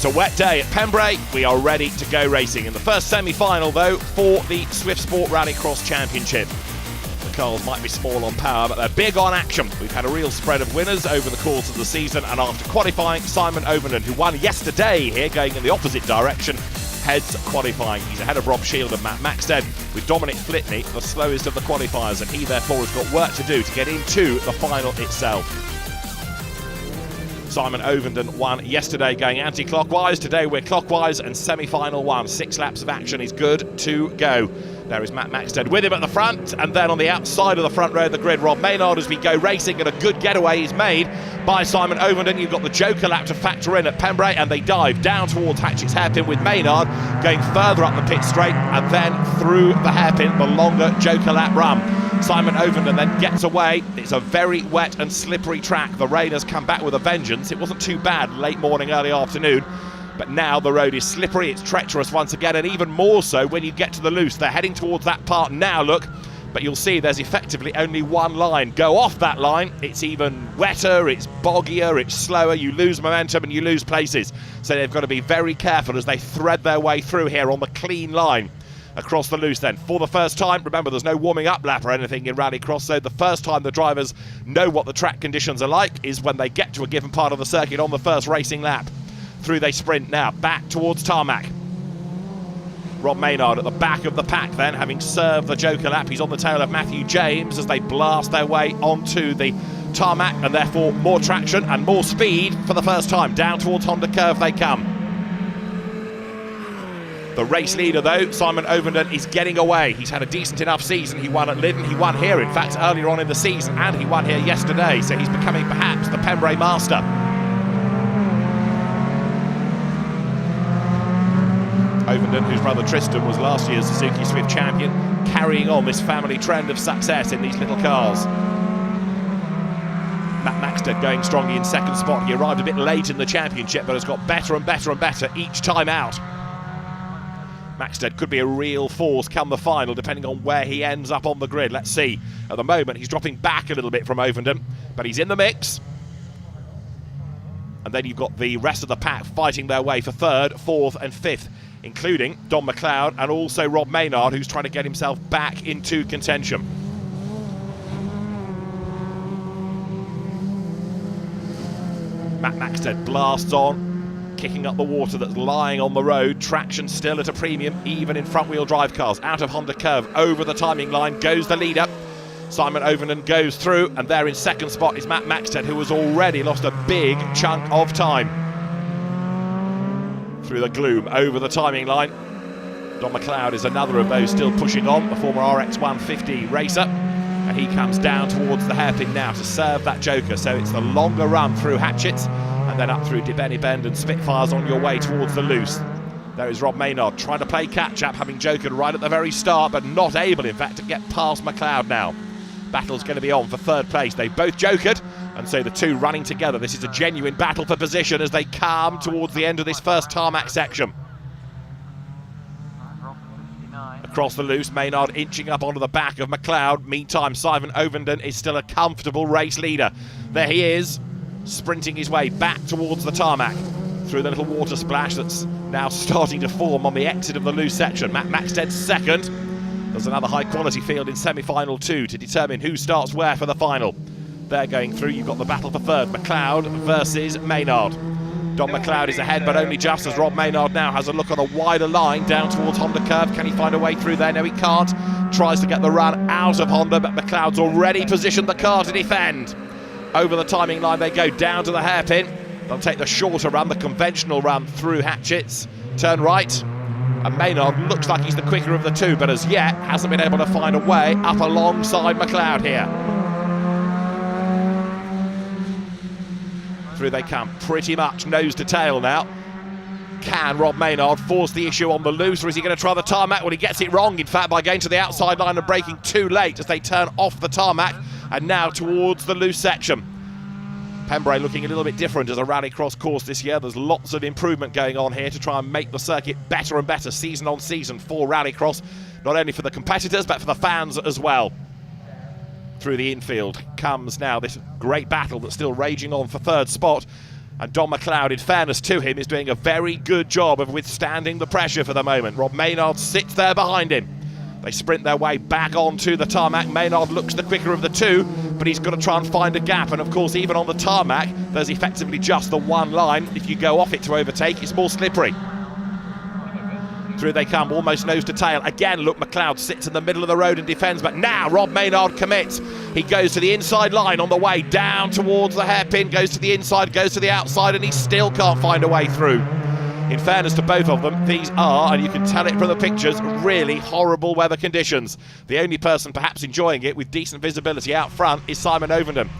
It's a wet day at Pembrey. We are ready to go racing in the first semi-final, though, for the Swift Sport Rallycross Championship. The cars might be small on power, but they're big on action. We've had a real spread of winners over the course of the season, and after qualifying, Simon Overton, who won yesterday here, going in the opposite direction, heads qualifying. He's ahead of Rob Shield and Matt Maxted, with Dominic Flitney the slowest of the qualifiers, and he therefore has got work to do to get into the final itself. Simon Overton won yesterday going anti-clockwise. Today we're clockwise, and semi-final one. 6 laps of action is good to go. There is Matt Maxted with him at the front, and then on the outside of the front row of the grid, Rob Maynard as we go racing, and a good getaway is made by Simon Overton. You've got the Joker lap to factor in at Pembrey, and they dive down towards Hatchett's hairpin with Maynard going further up the pit straight and then through the hairpin, the longer Joker lap run. Simon Overton then gets away. It's a very wet and slippery track. The rain has come back with a vengeance. It wasn't too bad late morning, early afternoon, but now the road is slippery, it's treacherous once again, and even more so when you get to the loose. They're heading towards that part now, look, but you'll see there's effectively only one line. Go off that line, it's even wetter, it's boggier, it's slower, you lose momentum and you lose places. So they've got to be very careful as they thread their way through here on the clean line. Across the loose then, for the first time. Remember, there's no warming up lap or anything in Rallycross, so the first time the drivers know what the track conditions are like is when they get to a given part of the circuit on the first racing lap. Through they sprint now, back towards tarmac. Rob Maynard at the back of the pack then, having served the Joker lap. He's on the tail of Matthew James as they blast their way onto the tarmac, and therefore more traction and more speed for the first time. Down towards Honda Curve they come. The race leader, though, Simon Overton, is getting away. He's had a decent enough season. He won at Lyddon, he won here, in fact, earlier on in the season, and he won here yesterday, so he's becoming perhaps the Pembrey master. Overton, whose brother Tristan was last year's Suzuki Swift champion, carrying on this family trend of success in these little cars. Matt Maxted going strongly in second spot. He arrived a bit late in the championship, but has got better and better and better each time out. Maxted could be a real force come the final, depending on where he ends up on the grid. Let's see. At the moment, he's dropping back a little bit from Overton, but he's in the mix. And then you've got the rest of the pack fighting their way for third, fourth and fifth, including Don McLeod and also Rob Maynard, who's trying to get himself back into contention. Matt Maxted blasts on, kicking up the water that's lying on the road. Traction still at a premium, even in front-wheel drive cars. Out of Honda Curve, over the timing line goes the leader. Simon Overton goes through, and there in second spot is Matt Maxted, who has already lost a big chunk of time. Through the gloom, over the timing line. Don McLeod is another of those still pushing on, the former RX 150 racer. And he comes down towards the hairpin now to serve that Joker. So it's the longer run through Hatchett's, and then up through Dibbenny Bend and Spitfires on your way towards the loose. There is Rob Maynard trying to play catch-up, having jokered right at the very start, but not able, in fact, to get past McLeod now. Battle's going to be on for third place. They both jokered, and so the two running together. This is a genuine battle for position as they come towards the end of this first tarmac section. Across the loose, Maynard inching up onto the back of McLeod. Meantime, Simon Overton is still a comfortable race leader. There he is, sprinting his way back towards the tarmac through the little water splash that's now starting to form on the exit of the loose section. Matt Maxted second. There's another high-quality field in semi-final 2 to determine who starts where for the final. They're going through. You've got the battle for third. McLeod versus Maynard. Don McLeod is ahead, but only just, as Rob Maynard now has a look on a wider line down towards Honda Curve. Can he find a way through there? No, he can't. Tries to get the run out of Honda, but McLeod's already positioned the car to defend. Over the timing line they go, down to the hairpin. They'll take the shorter run, the conventional run through Hatchett's. Turn right, and Maynard looks like he's the quicker of the two, but as yet hasn't been able to find a way up alongside McLeod here. Through they come, pretty much nose to tail now. Can Rob Maynard force the issue on the loose, or is he going to try the tarmac? Well, he gets it wrong, in fact, by going to the outside line and braking too late as they turn off the tarmac and now towards the loose section. Pembrey looking a little bit different as a rallycross course this year. There's lots of improvement going on here to try and make the circuit better and better season on season for rallycross, not only for the competitors but for the fans as well. Through the infield comes now this great battle that's still raging on for third spot. And Don McLeod, in fairness to him, is doing a very good job of withstanding the pressure for the moment. Rob Maynard sits there behind him. They sprint their way back onto the tarmac. Maynard looks the quicker of the two, but he's got to try and find a gap. And of course, even on the tarmac, there's effectively just the one line. If you go off it to overtake, it's more slippery. Through they come, almost nose to tail. Again, look, McLeod sits in the middle of the road and defends, but now Rob Maynard commits. He goes to the inside line on the way down towards the hairpin, goes to the inside, goes to the outside, and he still can't find a way through. In fairness to both of them, these are, and you can tell it from the pictures, really horrible weather conditions. The only person perhaps enjoying it with decent visibility out front is Simon Ovenden.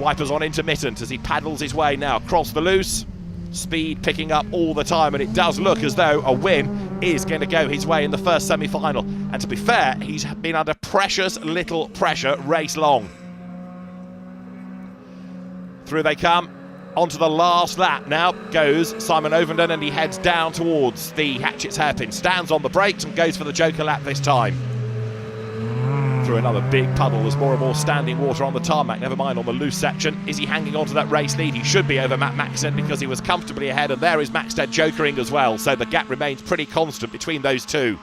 Wipers on intermittent as he paddles his way now across the loose. Speed picking up all the time, and it does look as though a win is going to go his way in the first semi-final. And to be fair, he's been under precious little pressure race long. Through they come. Onto the last lap now goes Simon Ovenden, and he heads down towards the Hatchett's hairpin. Stands on the brakes and goes for the joker lap this time. Through another big puddle, there's more and more standing water on the tarmac, never mind on the loose section. Is he hanging on to that race lead? He should be over Matt Maxted because he was comfortably ahead, and there is Maxted jokering as well, so the gap remains pretty constant between those two.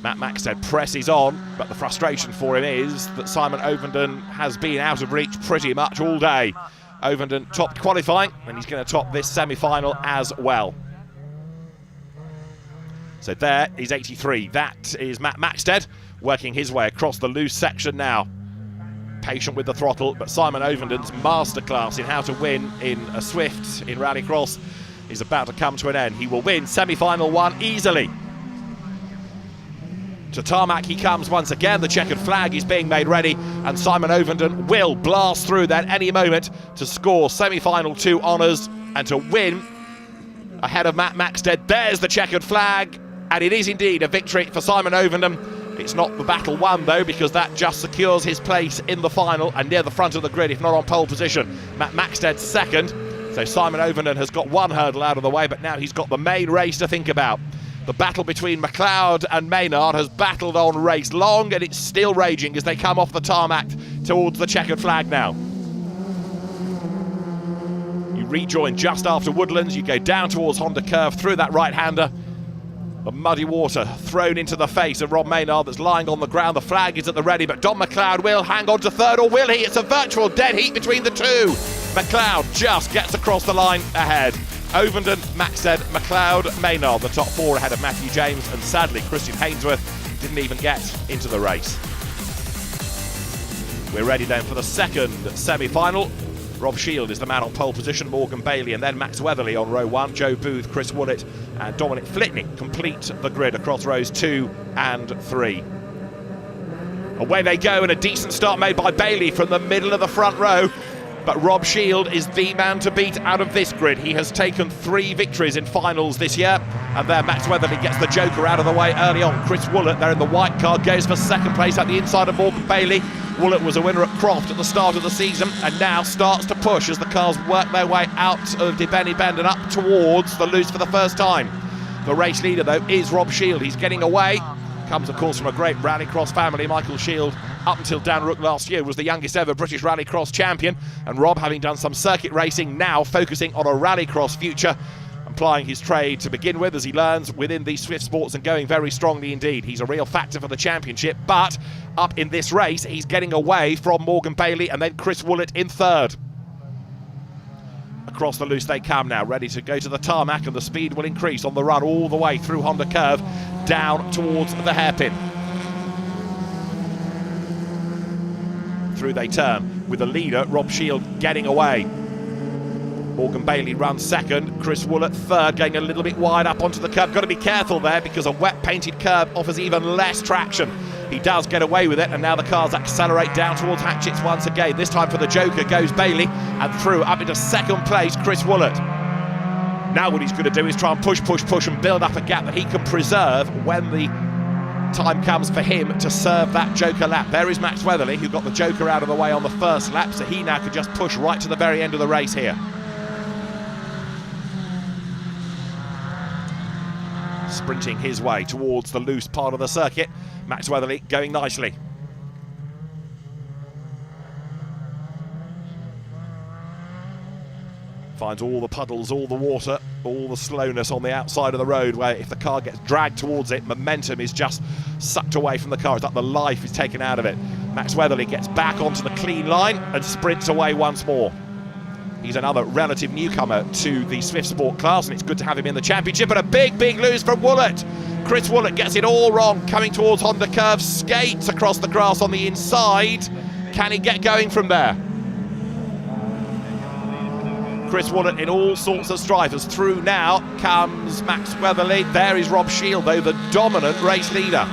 Matt Maxted presses on, but the frustration for him is that Simon Ovenden has been out of reach pretty much all day. Ovenden topped qualifying, and he's going to top this semi-final as well. So there is 83. That is Matt Maxted working his way across the loose section now. Patient with the throttle, but Simon Ovenden's masterclass in how to win in a Swift in Rallycross is about to come to an end. He will win semi-final one easily. To tarmac he comes once again. The checkered flag is being made ready, and Simon Ovenden will blast through that any moment to score semi-final 2 honours and to win ahead of Matt Maxted. There's the checkered flag, and it is indeed a victory for Simon Ovenden. It's not the battle won though, because that just secures his place in the final and near the front of the grid, if not on pole position. Matt Maxted second, so Simon Ovenden has got one hurdle out of the way, but now he's got the main race to think about. The battle between McLeod and Maynard has battled on race long, and it's still raging as they come off the tarmac towards the checkered flag now. You rejoin just after Woodlands, you go down towards Honda Curve through that right-hander. The muddy water thrown into the face of Rob Maynard that's lying on the ground. The flag is at the ready, but Don McLeod will hang on to third, or will he? It's a virtual dead heat between the two. McLeod just gets across the line ahead. Ovenden, Maxted, McLeod, Maynard, the top 4 ahead of Matthew James, and sadly Christian Hainsworth didn't even get into the race. We're ready then for the second semi-final. Rob Shield is the man on pole position, Morgan Bailey, and then Max Weatherly on row 1. Joe Booth, Chris Woolett and Dominic Flitney complete the grid across rows 2 and 3. Away they go, and a decent start made by Bailey from the middle of the front row. But Rob Shield is the man to beat out of this grid. He has taken 3 victories in finals this year. And there Max Weatherly gets the joker out of the way early on. Chris Woolett there in the white car goes for second place at the inside of Morgan Bailey. Woolett was a winner at Croft at the start of the season and now starts to push as the cars work their way out of Debenny Bend and up towards the loose for the first time. The race leader though is Rob Shield. He's getting away. Comes of course from a great rallycross family. Michael Shield, up until Dan Rook last year, was the youngest ever British rallycross champion, and Rob, having done some circuit racing, now focusing on a rallycross future, applying his trade to begin with as he learns within these Swift Sports and going very strongly indeed. He's a real factor for the championship, but up in this race he's getting away from Morgan Bailey and then Chris Woolett in third. Across the loose they come now, ready to go to the tarmac, and the speed will increase on the run all the way through Honda Curve down towards the hairpin. Through they turn with the leader Rob Shield getting away. Morgan Bailey runs second, Chris Woolett third, going a little bit wide up onto the curb. Got to be careful there because a wet painted curb offers even less traction. He does get away with it, and now the cars accelerate down towards Hatchett's once again. This time for the joker goes Bailey, and through up into second place Chris Woolett. Now what he's going to do is try and push and build up a gap that he can preserve when the time comes for him to serve that joker lap. There is Max Weatherly, who got the joker out of the way on the first lap, so he now could just push right to the very end of the race here. Sprinting his way towards the loose part of the circuit. Max Weatherly going nicely. Finds all the puddles, all the water, all the slowness on the outside of the road, where if the car gets dragged towards it, momentum is just sucked away from the car. It's like the life is taken out of it. Max Weatherly gets back onto the clean line and sprints away once more. He's another relative newcomer to the Swift Sport class, and it's good to have him in the championship. But a big, big lose from Woolett. Chris Woolett gets it all wrong, coming towards Honda Curve, skates across the grass on the inside. Can he get going from there? Chris Woolett in all sorts of strife. As through now comes Max Weatherly. There is Rob Shield, though, the dominant race leader.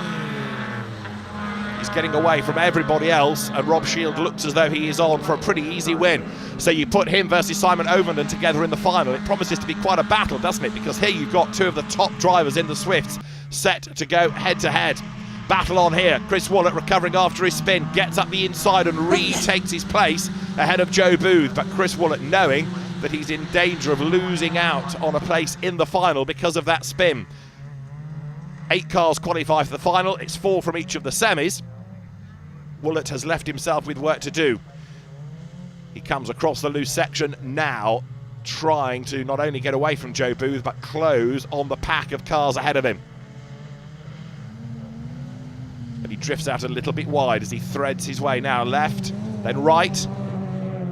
He's getting away from everybody else, and Rob Shield looks as though he is on for a pretty easy win. So you put him versus Simon Ovenden together in the final. It promises to be quite a battle, doesn't it? Because here you've got two of the top drivers in the Swifts set to go head-to-head. Battle on here. Chris Woolett recovering after his spin, gets up the inside and retakes his place ahead of Joe Booth. But Chris Woolett knowing that he's in danger of losing out on a place in the final because of that spin. 8 cars qualify for the final. It's 4 from each of the semis. Woolett has left himself with work to do. He comes across the loose section now, trying to not only get away from Joe Booth, but close on the pack of cars ahead of him. And he drifts out a little bit wide as he threads his way now left, then right.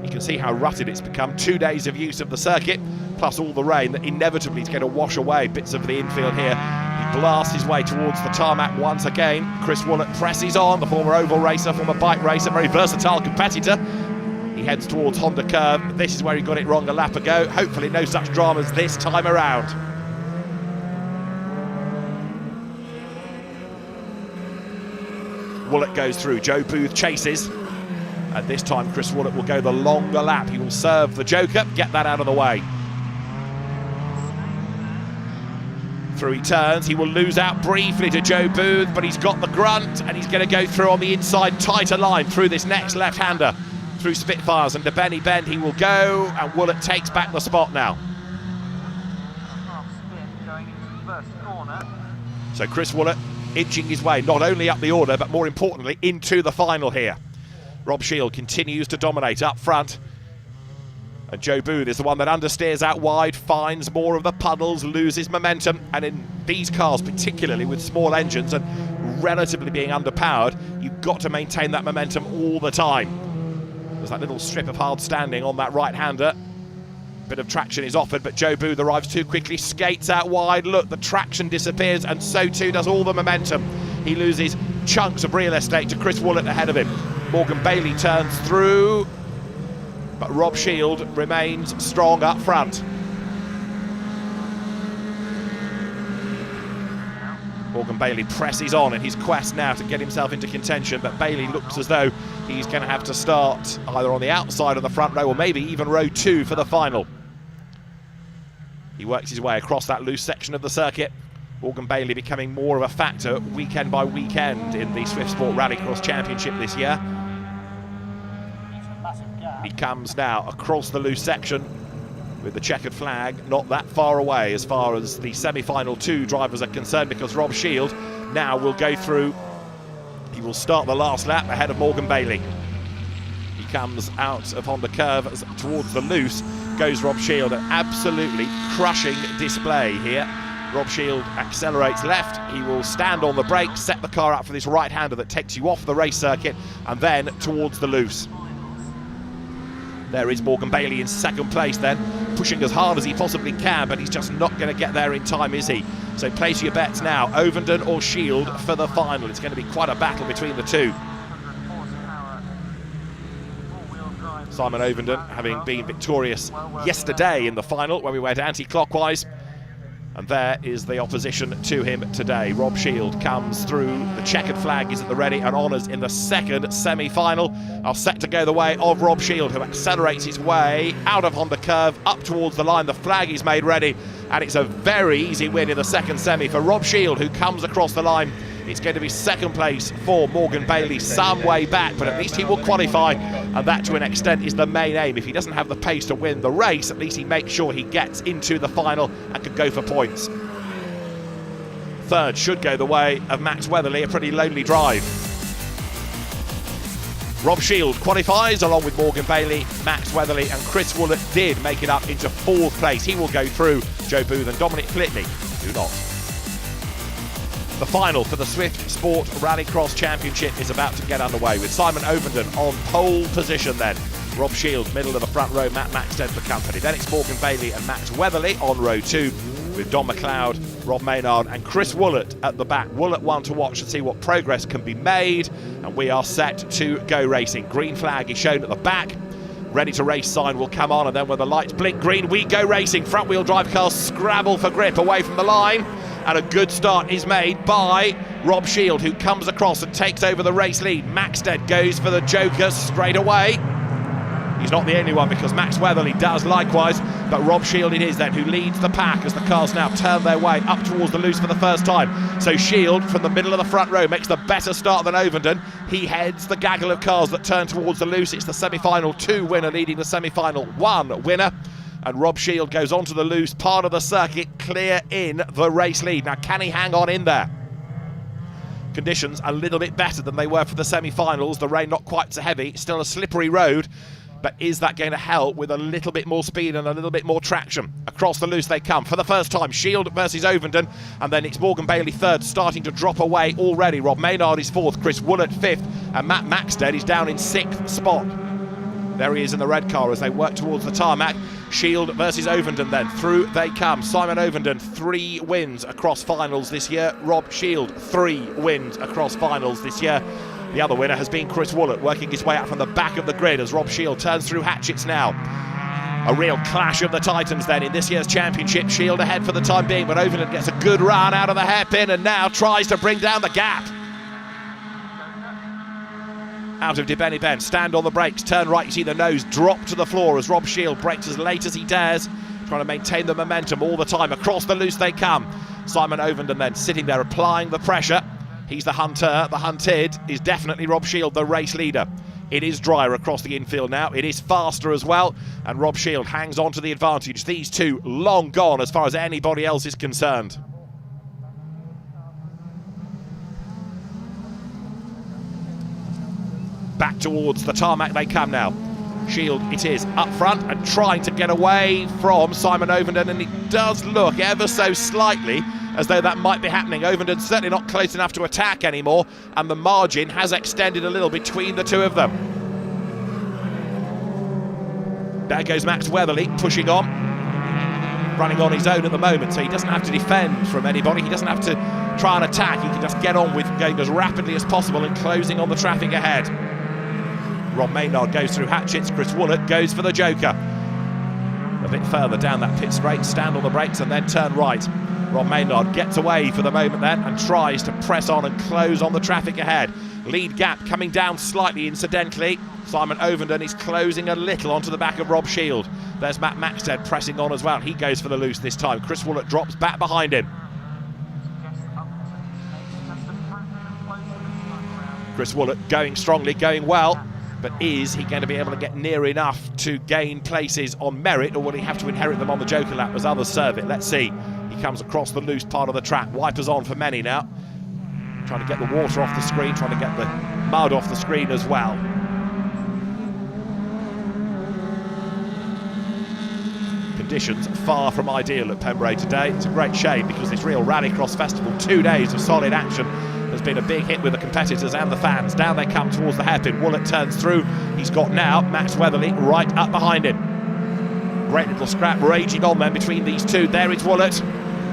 You can see how rutted it's become. 2 days of use of the circuit, plus all the rain that inevitably is going to wash away bits of the infield here. He blasts his way towards the tarmac once again. Chris Woolett presses on, the former oval racer, former bike racer, very versatile competitor. He heads towards Honda Curve. This is where he got it wrong a lap ago. Hopefully no such dramas this time around. Woolett goes through, Joe Booth chases. And this time Chris Woolett will go the longer lap. He will serve the joker, get that out of the way. Through he turns, he will lose out briefly to Joe Booth, but he's got the grunt and he's going to go through on the inside, tighter line through this next left-hander, through Spitfires, and to Benny Bend he will go, and Woolett takes back the spot now. So Chris Woolett inching his way not only up the order, but more importantly into the final here. Rob Shield continues to dominate up front, and Joe Booth is the one that understeers out wide, finds more of the puddles, loses momentum, and in these cars, particularly with small engines and relatively being underpowered, you've got to maintain that momentum all the time. There's that little strip of hard standing on that right-hander. Bit of traction is offered, but Joe Booth arrives too quickly, skates out wide. Look, the traction disappears, and so too does all the momentum. He loses chunks of real estate to Chris Woolett ahead of him. Morgan Bailey turns through, but Rob Shield remains strong up front. Morgan Bailey presses on in his quest now to get himself into contention, but Bailey looks as though he's going to have to start either on the outside of the front row or maybe even row 2 for the final. He works his way across that loose section of the circuit. Morgan Bailey becoming more of a factor weekend by weekend in the Swift Sport Rallycross Championship this year. He comes now across the loose section with the checkered flag not that far away as far as the semi-final 2 drivers are concerned, because Rob Shield now will go through. He will start the last lap ahead of Morgan Bailey. He comes out of Honda Curve towards the loose, goes Rob Shield, an absolutely crushing display here. Rob Shield accelerates left, he will stand on the brakes, set the car up for this right-hander that takes you off the race circuit and then towards the loose. There is Morgan Bailey in second place then, pushing as hard as he possibly can, but he's just not going to get there in time, is he? So place your bets now, Ovenden or Shield for the final. It's going to be quite a battle between the two. Simon Ovenden having been victorious yesterday in the final when we went anti-clockwise. And there is the opposition to him today. Rob Shield comes through, the checkered flag is at the ready, and honours in the second semi-final are set to go the way of Rob Shield, who accelerates his way out of Honda Curve, up towards the line. The flag is made ready, and it's a very easy win in the second semi for Rob Shield, who comes across the line. It's going to be second place for Morgan Bailey, some way back, but at least he will qualify, and that to an extent is the main aim. If he doesn't have the pace to win the race, at least he makes sure he gets into the final and can go for points. Third should go the way of Max Weatherly, a pretty lonely drive. Rob Shield qualifies along with Morgan Bailey, Max Weatherly and Chris Woolett did make it up into 4th place. He will go through. Joe Booth and Dominic Flitney do not. The final for the Swift Sport Rallycross Championship is about to get underway with Simon Ovenden on pole position then. Rob Shield, middle of the front row, Matt Maxted for company. Then it's Morgan Bailey and Max Weatherly on row 2 with Don McLeod, Rob Maynard and Chris Woolett at the back. Woolett one to watch and see what progress can be made. And we are set to go racing. Green flag is shown at the back. Ready to race sign will come on, and then when the lights blink green, we go racing. Front wheel drive cars scrabble for grip away from the line. And a good start is made by Rob Shield, who comes across and takes over the race lead. Maxted goes for the Joker straight away. He's not the only one because Max Weatherly does likewise, but Rob Shield it is then who leads the pack as the cars now turn their way up towards the loose for the first time. So Shield from the middle of the front row makes the better start than Ovenden. He heads the gaggle of cars that turn towards the loose. It's the semi-final 2 winner leading the semi-final 1 winner. And Rob Shield goes onto the loose part of the circuit, clear in the race lead. Now can he hang on in there? Conditions a little bit better than they were for the semi-finals. The rain not quite so heavy, still a slippery road. But is that going to help with a little bit more speed and a little bit more traction? Across the loose they come for the first time. Shield versus Ovenden, and then it's Morgan Bailey 3rd, starting to drop away already. Rob Maynard is 4th, Chris Woolett 5th, and Matt Maxted is down in 6th spot. There he is in the red car as they work towards the tarmac. Shield versus Ovenden then. Through they come. Simon Ovenden, 3 wins across finals this year. Rob Shield, 3 wins across finals this year. The other winner has been Chris Woolett, working his way out from the back of the grid as Rob Shield turns through hatchets now. A real clash of the titans then in this year's championship. Shield ahead for the time being, but Ovenden gets a good run out of the hairpin and now tries to bring down the gap. Out of Dibeni Ben, stand on the brakes, turn right, you see the nose drop to the floor as Rob Shield brakes as late as he dares, trying to maintain the momentum all the time. Across the loose they come. Simon Ovenden then sitting there applying the pressure. He's the hunter. The hunted is definitely Rob Shield, the race leader. It is drier across the infield now. It is faster as well. And Rob Shield hangs on to the advantage. These two long gone as far as anybody else is concerned. Back towards the tarmac they come now. Shield it is up front and trying to get away from Simon Ovenden, and it does look ever so slightly as though that might be happening. Ovenden's certainly not close enough to attack anymore, and the margin has extended a little between the two of them. There goes Max Weatherly pushing on, running on his own at the moment, so he doesn't have to defend from anybody. He doesn't have to try and attack. He can just get on with going as rapidly as possible and closing on the traffic ahead. Rob Maynard goes through hatchets. Chris Woolett goes for the Joker. A bit further down that pit straight, stand on the brakes and then turn right. Rob Maynard gets away for the moment then and tries to press on and close on the traffic ahead. Lead gap coming down slightly incidentally. Simon Ovenden is closing a little onto the back of Rob Shield. There's Matt Maxted pressing on as well. He goes for the loose this time. Chris Woolett drops back behind him. Chris Woolett going strongly, going well. But is he going to be able to get near enough to gain places on merit, or will he have to inherit them on the Joker lap as others serve it? Let's see. He comes across the loose part of the track. Wipers on for many now. Trying to get the water off the screen, trying to get the mud off the screen as well. Conditions far from ideal at Pembrey today. It's a great shame because this real Rallycross festival, 2 days of solid action, has been a big hit with the competitors and the fans. Down they come towards the hairpin. Woolett turns through. He's got now Max Weatherly right up behind him. Great little scrap raging on then between these two. There is Woolett.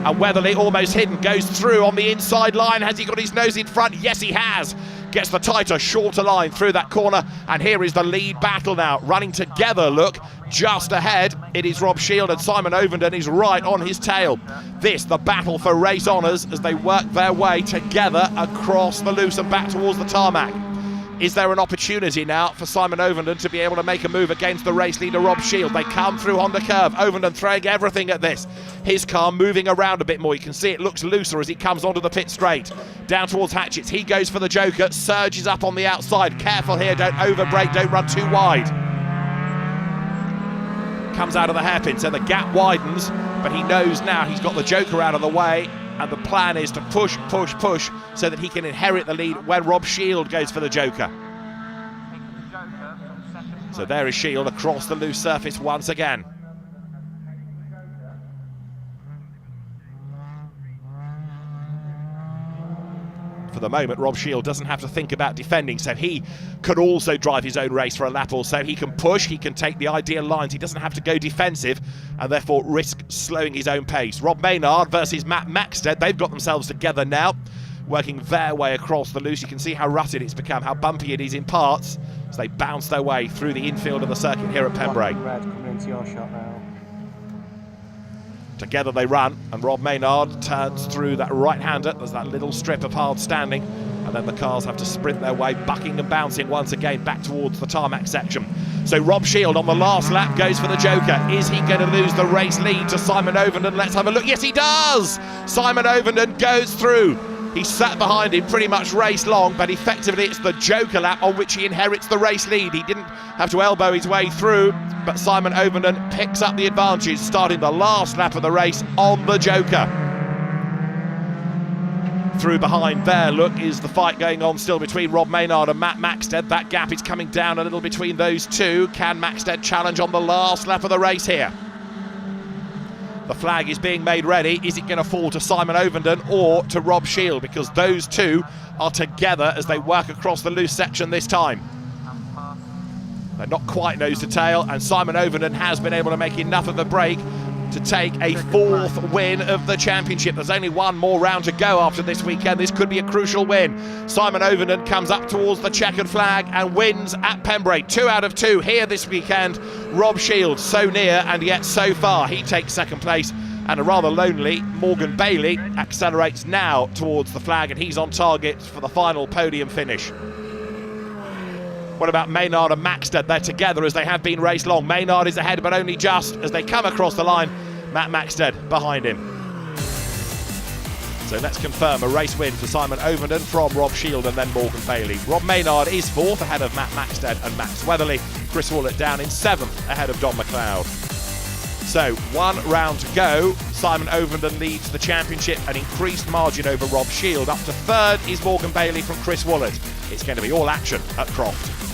And Weatherly almost hidden, goes through on the inside line. Has he got his nose in front? Yes, he has. Gets the tighter, shorter line through that corner. And here is the lead battle now. Running together, look, just ahead. It is Rob Shield and Simon Ovenden is right on his tail. This, the battle for race honours as they work their way together across the loose and back towards the tarmac. Is there an opportunity now for Simon Ovenden to be able to make a move against the race leader Rob Shield? They come through on the curve. Ovenden throwing everything at this. His car moving around a bit more. You can see it looks looser as he comes onto the pit straight. Down towards hatchets. He goes for the Joker. Surges up on the outside. Careful here. Don't overbrake. Don't run too wide. Comes out of the hairpin. So the gap widens. But he knows now he's got the Joker out of the way. And the plan is to push, push, push so that he can inherit the lead when Rob Shield goes for the Joker. So there is Shield across the loose surface once again. For the moment, Rob Shield doesn't have to think about defending, so he could also drive his own race for a lap or so. He can push, he can take the ideal lines, he doesn't have to go defensive and therefore risk slowing his own pace. Rob Maynard versus Matt Maxted, they've got themselves together now, working their way across the loose. You can see how rutted it's become, how bumpy it is in parts, as they bounce their way through the infield of the circuit here at Pembrey. Red coming into your shot now. Together they run, and Rob Maynard turns through that right-hander. There's that little strip of hard standing, and then the cars have to sprint their way, bucking and bouncing once again back towards the tarmac section. So Rob Shield on the last lap goes for the Joker. Is he going to lose the race lead to Simon Overton? Let's have a look. Yes, he does! Simon Overton goes through. He sat behind him pretty much race long, but effectively it's the Joker lap on which he inherits the race lead. He didn't have to elbow his way through, but Simon Overton picks up the advantage, starting the last lap of the race on the Joker. Through behind there, look, is the fight going on still between Rob Maynard and Matt Maxted. That gap is coming down a little between those two. Can Maxted challenge on the last lap of the race here? The flag is being made ready. Is it going to fall to Simon Overton or to Rob Shield? Because those two are together as they work across the loose section this time. They're not quite nose to tail, and Simon Overton has been able to make enough of a break to take a fourth win of the championship. There's only one more round to go after this weekend. This could be a crucial win. Simon Overton comes up towards the checkered flag and wins at Pembrey. 2 out of 2 here this weekend. Rob Shield so near and yet so far. He takes second place, and a rather lonely Morgan Bailey accelerates now towards the flag, and he's on target for the final podium finish. What about Maynard and Maxted? They're together as they have been race long. Maynard is ahead, but only just as they come across the line. Matt Maxted behind him. So let's confirm a race win for Simon Overton from Rob Shield and then Morgan Bailey. Rob Maynard is 4th ahead of Matt Maxted and Max Weatherly. Chris Woollett down in 7th ahead of Don McLeod. So 1 round to go. Simon Overton leads the championship, an increased margin over Rob Shield. Up to 3rd is Morgan Bailey from Chris Woollett. It's going to be all action at Croft.